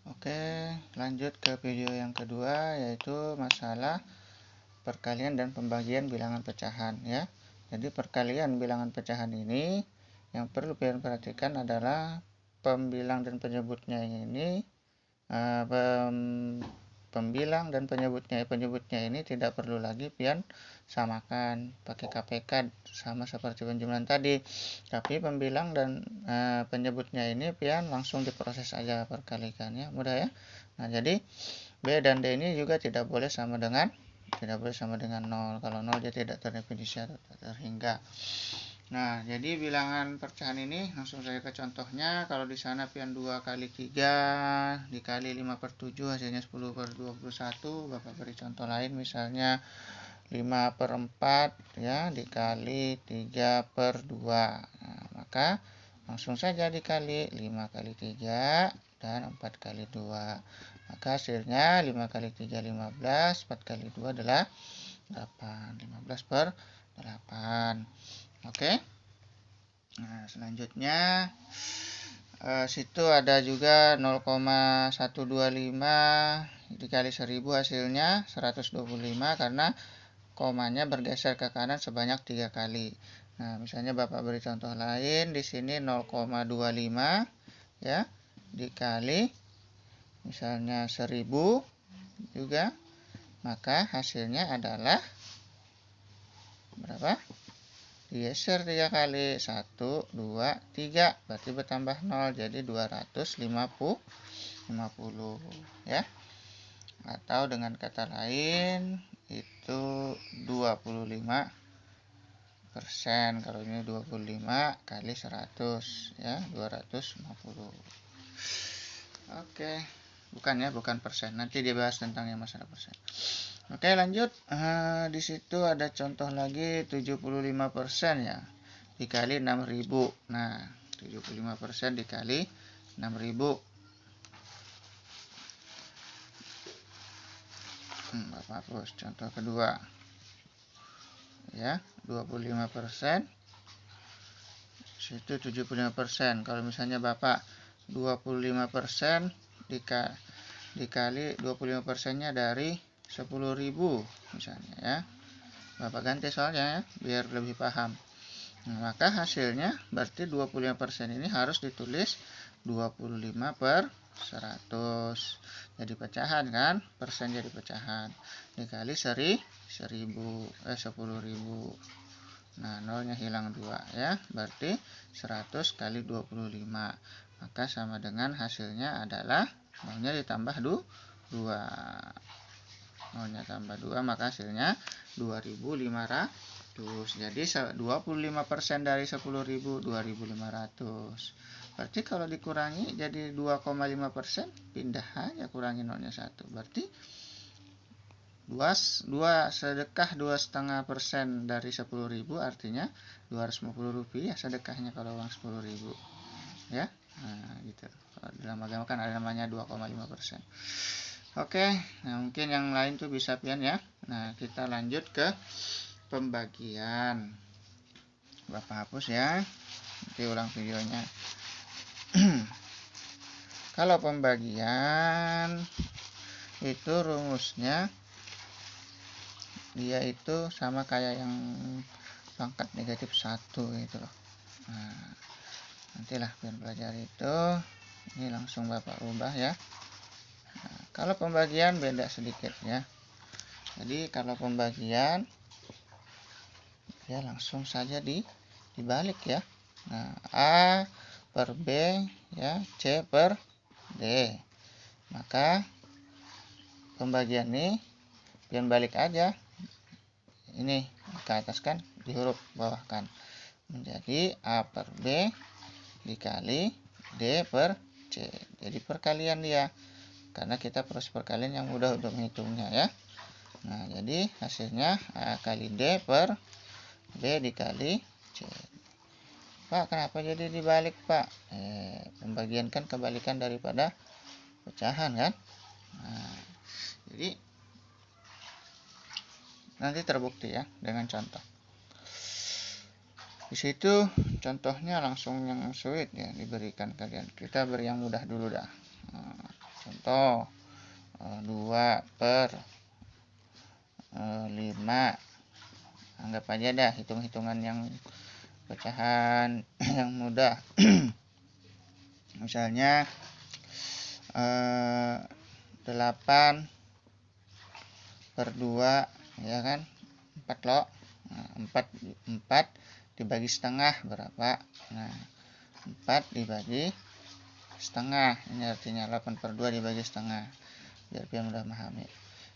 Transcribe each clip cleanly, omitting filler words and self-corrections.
Oke, lanjut ke video yang kedua, yaitu masalah perkalian dan pembagian bilangan pecahan ya. Jadi perkalian bilangan pecahan ini yang perlu kalian perhatikan adalah pembilang dan penyebutnya ini pembilang dan penyebutnya ini tidak perlu lagi pian samakan pakai KPK sama seperti penjumlahan tadi, tapi pembilang dan penyebutnya ini pian langsung diproses aja perkalikannya, mudah ya. Nah, jadi B dan D ini juga tidak boleh sama dengan 0. Kalau 0 dia tidak terdefinisi atau terhingga. Nah, jadi bilangan pecahan ini langsung saja ke contohnya. Kalau di sana pian 2 kali 3 dikali 5/7 hasilnya 10/21. Bapak beri contoh lain, misalnya 5/4 ya dikali 3/2. Nah, maka langsung saja dikali 5 kali 3 dan 4 kali 2. Maka hasilnya 5 kali 3 15, 4 kali 2 adalah 8. 15/8. Oke. Nah, selanjutnya situ ada juga 0,125 dikali 1000 hasilnya 125 karena komanya bergeser ke kanan sebanyak 3 kali. Nah, misalnya Bapak beri contoh lain, di sini 0,25 ya dikali misalnya 1000 juga, maka hasilnya adalah berapa? Digeser 3 kali, 1, 2, 3, berarti bertambah 0, jadi 250 ya. Atau dengan kata lain itu 25%. Kalau ini 25 kali 100 ya, 250. Oke, bukan persen. Nanti dibahas tentang yang masalah persen. Oke, lanjut. Di situ ada contoh lagi 75% ya dikali 6000. Nah, 75% dikali 6000. Bapak hapus contoh kedua. Ya, 25%. Situ 75%. Kalau misalnya Bapak 25% dikali 25%-nya dari 10.000 misalnya ya. Bapak ganti soalnya ya, biar lebih paham. Nah, maka hasilnya berarti 25% ini harus ditulis 25/100. Jadi pecahan kan, persen jadi pecahan. Dikali 10.000. Nah, nolnya hilang 2 ya. Berarti 100 kali 25. Maka sama dengan hasilnya adalah nolnya ditambah 2. Nolnya tambah 2, maka hasilnya 2.500. Jadi 25% dari 10.000 2.500. Berarti kalau dikurangi jadi 2,5%, pindah aja kurangi nolnya 1. Berarti 2,5% dari 10.000 artinya 250 rupiah sedekahnya kalau uang 10.000 ya. Nah, gitu. Dalam agama kan ada namanya 2,5%. Oke, nah mungkin yang lain tuh bisa pian ya. Nah, kita lanjut ke pembagian. Bapak hapus ya, nanti ulang videonya. Kalau pembagian itu rumusnya dia itu sama kayak yang pangkat negatif 1 gitu loh. Nah, nantilah biar belajar itu. Ini langsung Bapak ubah ya. Nah, kalau pembagian beda sedikit ya. Jadi kalau pembagian ya langsung saja dibalik ya. Nah, A per B ya, C per D. Maka pembagian ini pian balik aja. Ini ke atas kan, di huruf bawah kan. Menjadi A per B dikali D per C. Jadi perkalian dia. Karena kita proses perkalian yang mudah untuk menghitungnya ya. Nah, jadi hasilnya A kali D per B dikali C. Pak, kenapa jadi dibalik, Pak? Pembagian kan kebalikan daripada pecahan kan? Nah, jadi nanti terbukti ya dengan contoh. Di situ contohnya langsung yang sulit ya diberikan kalian. Kita beri yang mudah dulu dah. Nah, contoh 2/5. Anggap aja dah hitung-hitungan yang pecahan yang mudah. Misalnya 8/2, ya kan, 4 loh. Nah, 4 dibagi setengah berapa? Nah, 4 dibagi setengah, ini artinya 8/2 dibagi setengah, biar pian mudah memahami.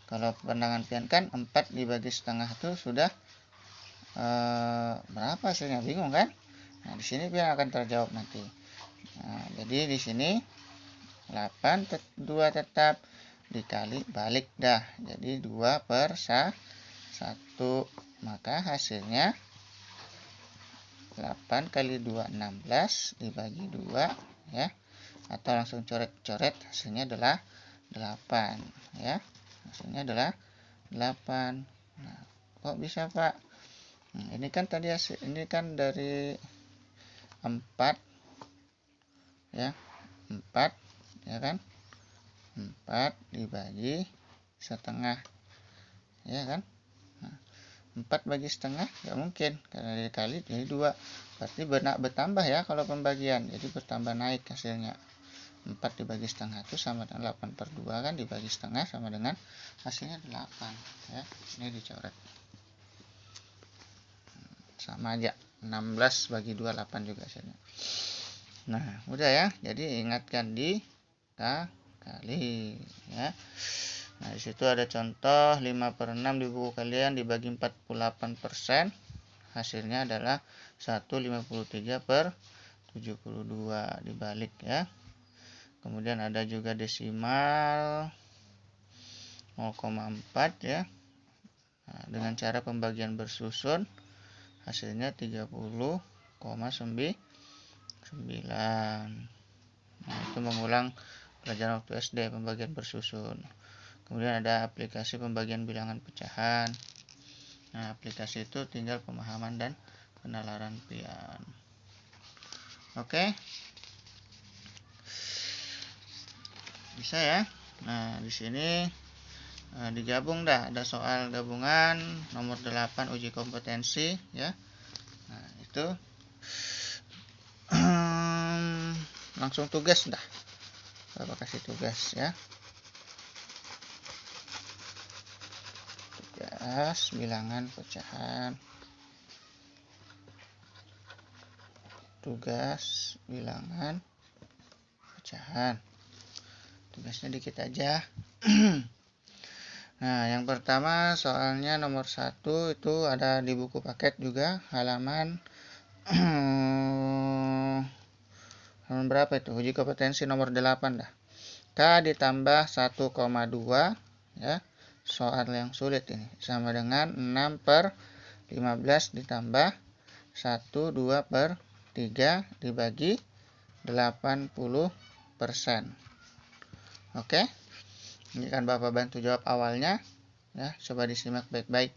Kalau pandangan pian kan 4 dibagi setengah itu sudah berapa hasilnya, bingung kan? Nah, di sini pian akan terjawab nanti. Nah, jadi di sini 8/2 tetap dikali balik dah, jadi 2/1, maka hasilnya 8 kali 2 16 dibagi 2, ya, atau langsung coret-coret, hasilnya adalah 8, ya, hasilnya adalah 8. Nah, kok bisa Pak? Nah, ini kan tadi hasil, ini kan dari 4, ya, 4, ya kan, 4 dibagi setengah, ya kan. Nah, 4 bagi setengah nggak mungkin karena dikali jadi 2, berarti bertambah ya kalau pembagian, jadi bertambah naik hasilnya. 4 dibagi setengah itu sama dengan 8/2 kan, dibagi setengah sama dengan hasilnya 8, ya. Ini dicoret, sama aja, 16 bagi 2 8 juga hasilnya. Nah, udah ya, jadi ingatkan kali, ya. Nah, di situ ada contoh 5/6 di buku kalian dibagi 48%, hasilnya adalah 1,53/72 dibalik, ya. Kemudian ada juga desimal 0,4, ya. Nah, dengan cara pembagian bersusun hasilnya 30,9. Nah, itu mengulang pelajaran waktu SD, pembagian bersusun. Kemudian ada aplikasi pembagian bilangan pecahan. Nah, aplikasi itu tinggal pemahaman dan penalaran pian. Oke, bisa ya. Nah, di sini digabung dah, ada soal gabungan nomor 8 uji kompetensi, ya. Nah, itu langsung tugas dah, Bapak kasih tugas, ya. Tugas bilangan pecahan, tugas bilangan pecahan, tugasnya dikit aja. Nah, yang pertama soalnya nomor 1 itu ada di buku paket juga, halaman halaman berapa itu? Uji kompetensi nomor 8 dah. K ditambah 1,2, ya. Soal yang sulit ini sama dengan 6/15 ditambah 1 2/3 dibagi 80%. Oke. Ini kan Bapak bantu jawab awalnya, ya. Coba disimak baik-baik.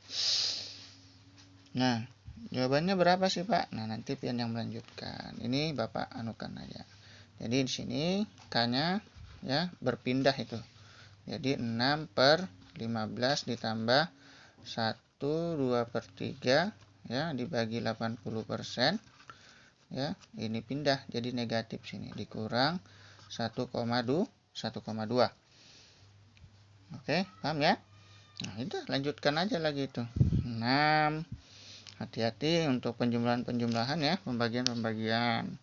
Nah, jawabannya berapa sih Pak? Nah, nanti pian yang melanjutkan. Ini Bapak anukan aja. Jadi di sini K-nya, ya, berpindah itu. Jadi 6/15 ditambah 1 2/3, ya, dibagi 80%, ya. Ini pindah jadi negatif sini, dikurang 1,2. Oke, paham ya? Nah, itu lanjutkan aja lagi itu. 6. Hati-hati untuk penjumlahan-penjumlahan, ya, pembagian-pembagian.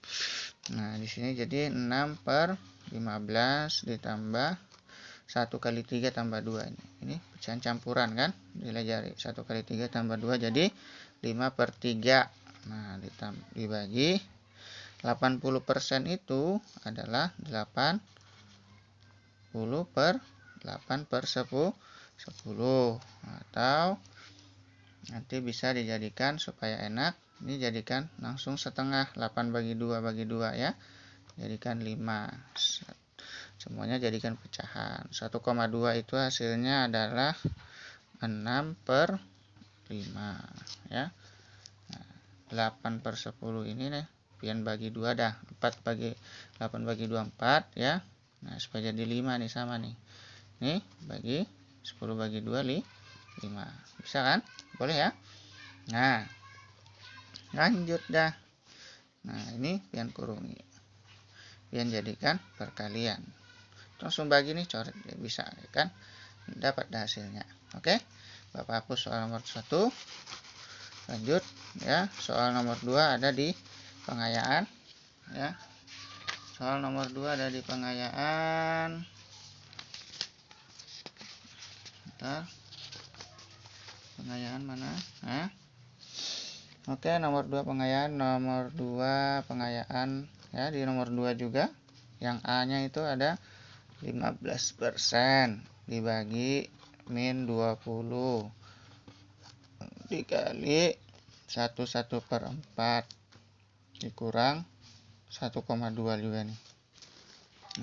Nah, di sini jadi 6/15 ditambah 1 kali 3 tambah 2 ini. Ini pecahan campuran kan? Dilajari 1 kali 3 tambah 2 jadi 5/3. Nah, dibagi 80% itu adalah 80/8/10, atau nanti bisa dijadikan supaya enak, ini jadikan langsung setengah, 8 bagi 2 bagi 2, ya. Jadikan 5. Semuanya jadikan pecahan. 1,2 itu hasilnya adalah 6/5, ya. Nah, 8/10 ini nih pian bagi 2 dah. 8 bagi 2 4, ya. Nah, supaya jadi 5 nih, sama nih. Nih, bagi 10 bagi 2, 5. Bisa kan? Boleh ya? Nah, lanjut dah. Nah, ini pian kurungi. Pian jadikan perkalian. Langsung bagi nih, coret. Bisa kan? Dapat hasilnya. Oke? Bapak hapus soal nomor 1. Lanjut ya. Soal nomor 2 ada di pengayaan ya. Soal nomor 2 ada di pengayaan. Bentar. Pengayaan mana? Nah. Oke, nomor 2 pengayaan, nomor 2 pengayaan ya, di nomor 2 juga. Yang A-nya itu ada 15% dibagi min 20 dikali 1/4 dikurang 1,2 juga nih.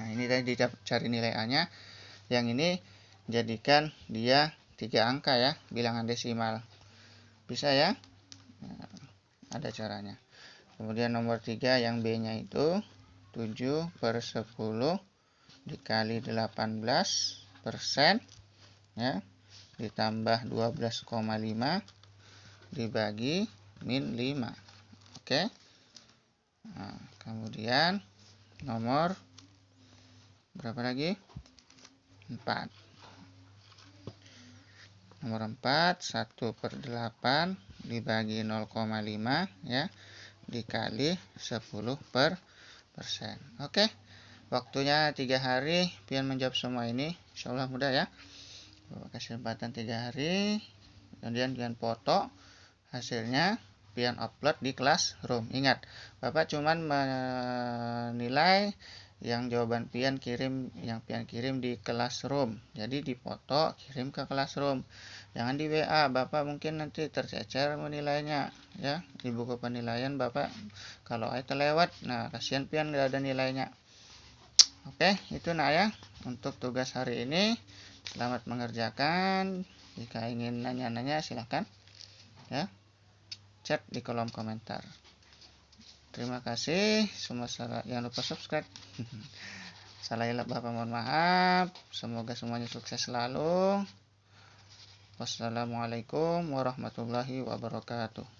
Nah, ini tadi dicari nilai A-nya. Yang ini jadikan dia 3 angka ya, bilangan desimal. Bisa ya? Nah, ada caranya. Kemudian nomor 3 yang B-nya itu 7/10 dikali 18% ya, ditambah 12,5 dibagi min 5. Oke. Nah, kemudian nomor berapa lagi? 4. Nomor 4, 1/8 dibagi 0,5 ya, dikali 10%. Oke. Waktunya 3 hari pian menjawab semua ini. Insyaallah mudah ya. Bapak kasih kesempatan 3 hari. Kemudian pian foto hasilnya, pian upload di Classroom. Ingat, Bapak cuman menilai yang jawaban pian kirim di Classroom. Jadi dipoto, kirim ke Classroom. Jangan di WA, Bapak mungkin nanti tercecer menilainya ya. Di buku penilaian Bapak kalau terlewat, nah kasihan pian nggak ada nilainya. Oke, itu nah ya untuk tugas hari ini. Selamat mengerjakan. Jika ingin nanya-nanya silahkan ya, chat di kolom komentar. Terima kasih. Semua jangan lupa subscribe. Salah hilap Bapak mohon maaf. Semoga semuanya sukses selalu. Wassalamualaikum warahmatullahi wabarakatuh.